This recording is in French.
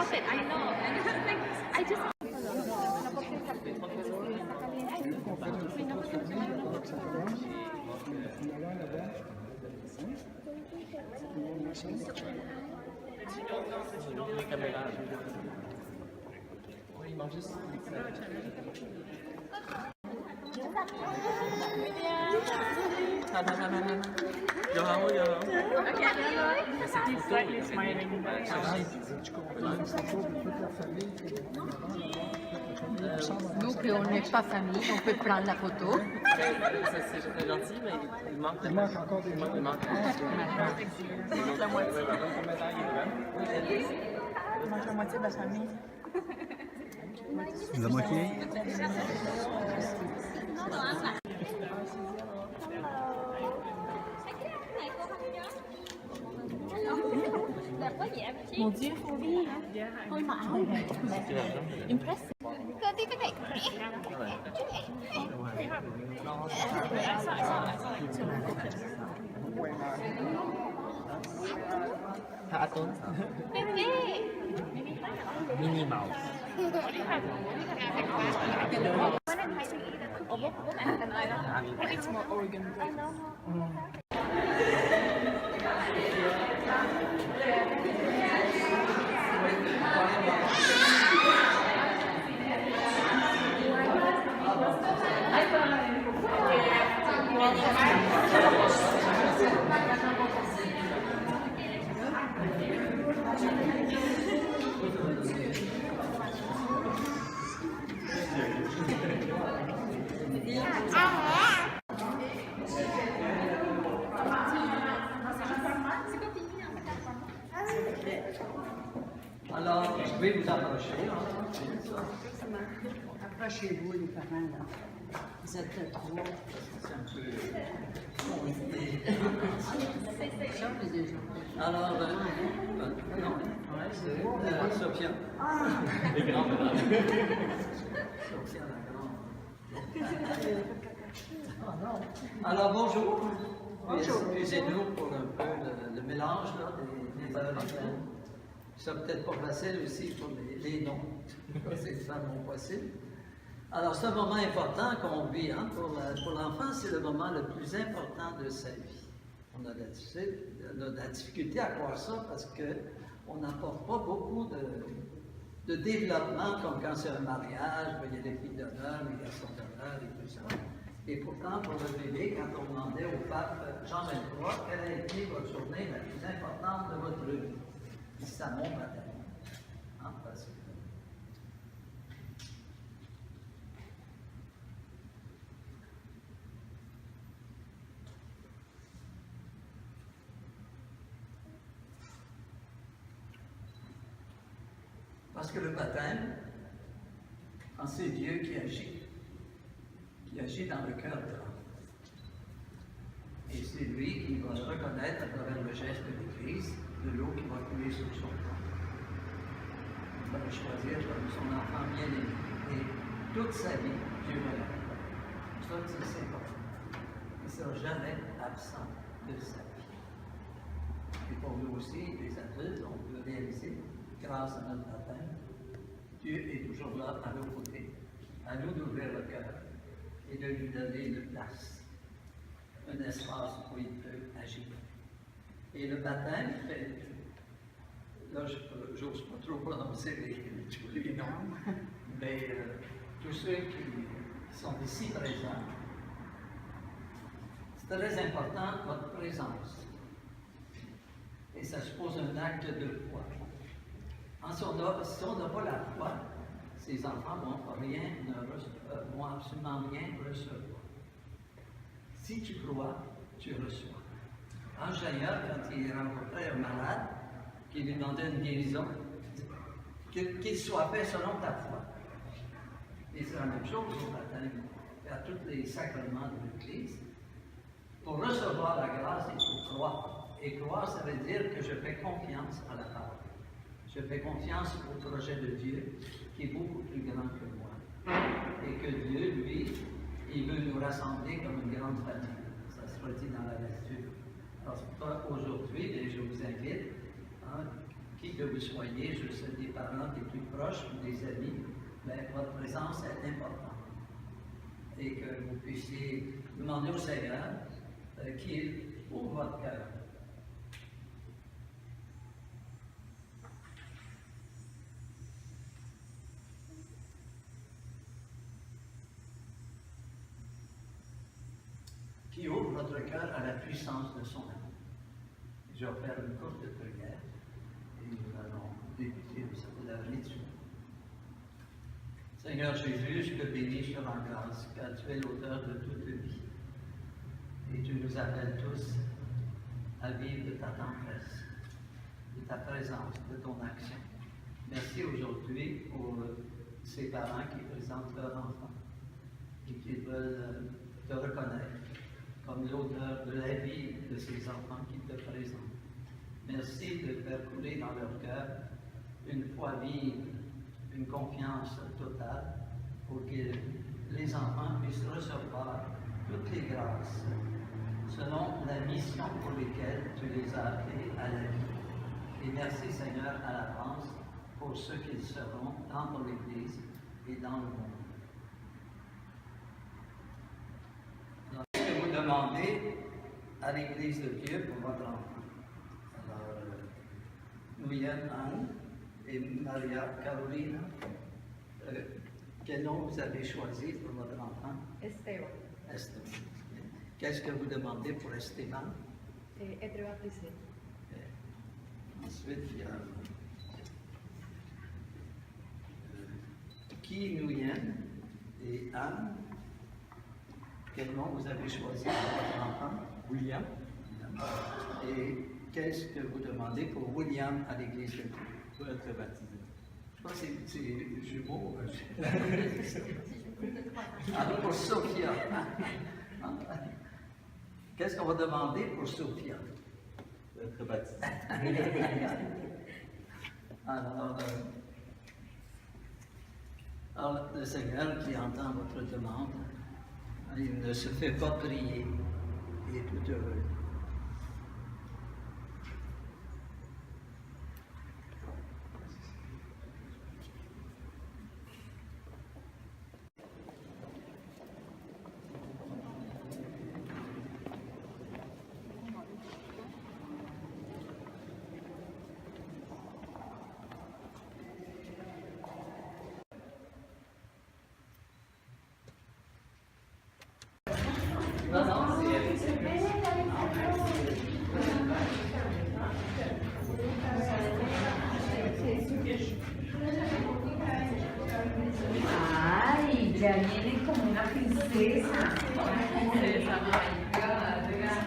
watch it, I know. And like, I just. Les caméras. Oui, il manque juste. He's slightly smiling. Nous, puis on n'est pas famille, on peut prendre la photo. C'est très gentil, mais il manque encore des gens. Il manque La moitié. Il manque la moitié de la famille. La moitié? Mon Dieu, ôi mà áo impressive. Cơ tí cái này. Hạ tốn Minnie Mouse. It's more Oregon bread. Alors, je vais vous approcher. Approchez-vous, les parents, là. Vous êtes trois. C'est un peu... Les deux jours. Alors, non, c'est Sophia. Les grands bras. Sophia la grande. Alors, bonjour. Excusez-nous pour un peu le mélange là, des heures. C'est peut-être pas facile aussi pour les noms. C'est pas mon possible. Alors, c'est un moment important qu'on vit. Hein, pour l'enfant, c'est le moment le plus important de sa vie. On a de la difficulté à croire ça parce qu'on n'apporte pas beaucoup de développement comme quand c'est un mariage, il y a des filles d'honneur, des garçons d'honneur et tout ça. Et pourtant, pour le bébé, quand on demandait au pape Jean XXIII, quelle a été votre journée la plus importante de votre vie? C'est à mon baptême. Hein, parce que... Parce que le baptême, quand c'est Dieu qui agit dans le cœur de l'homme. Et c'est lui qui va reconnaître à travers le geste de l'Église de l'eau qui va couler sur son corps. Il va le choisir comme son enfant bien-aimé. Et toute sa vie, Dieu va l'aimer. Ça, c'est important. Il ne sera jamais absent de sa vie. Et pour nous aussi, les adultes, on peut réaliser, grâce à notre baptême, Dieu est toujours là à nos côtés, à nous d'ouvrir le cœur et de lui donner une place, un espace où il peut agir. Et le baptême fait, là je n'ose pas trop prononcer tous les noms, mais tous ceux qui sont ici présents, c'est très important votre présence. Et ça suppose un acte de foi. Si on n'a pas la foi, ces enfants vont absolument rien recevoir. Si tu crois, tu reçois. Ange Seigneur, quand il rencontrait un malade, qui lui demandait une guérison, qu'il soit fait selon ta foi. Et c'est la même chose au baptême, à tous les sacrements de l'Église. Pour recevoir la grâce, il faut croire. Et croire, ça veut dire que je fais confiance à la parole. Je fais confiance au projet de Dieu, qui est beaucoup plus grand que moi. Et que Dieu, lui, il veut nous rassembler comme une grande famille. Ça sera dit dans la lecture. Alors, aujourd'hui, je vous invite, hein, qui que vous soyez, je sais des parents des plus proches ou des amis, mais votre présence est importante. Et que vous puissiez demander au Seigneur qu'il ouvre votre cœur. Qui ouvre votre cœur à la puissance de son amour. Je vais faire une courte prière et nous allons débuter la lecture. Seigneur Jésus, je te bénis, je te rends grâce, car tu es l'auteur de toute vie. Et tu nous appelles tous à vivre de ta tendresse, de ta présence, de ton action. Merci aujourd'hui pour ces parents qui présentent leurs enfants et qui veulent te reconnaître comme l'auteur de la vie de ces enfants qui te présentent. Merci de faire couler dans leur cœur une foi vive, une confiance totale pour que les enfants puissent recevoir toutes les grâces selon la mission pour laquelle tu les as appelés à la vie. Et merci Seigneur à l'avance pour ceux qu'ils seront dans ton Église et dans le monde. Alors, ce que vous demandez à l'Église de Dieu pour votre enfant. Alors, Nguyen Anne et Maria Carolina, quel nom vous avez choisi pour votre enfant? Esteban. Esteban. Qu'est-ce que vous demandez pour Esteban? Être baptisé. Ensuite, il y a Qui Nguyen et Anne. Quel nom vous avez choisi pour votre enfant? William. Et qu'est-ce que vous demandez pour William à l'Église de Dieu? Pour être baptisé. Je crois que c'est jumeau. Alors pour Sophia. Qu'est-ce qu'on va demander pour Sophia? Pour être baptisé. Alors, le Seigneur qui entend votre demande, il ne se fait pas prier, il est tout heureux. Ay, ya viene como una princesa. Gracias.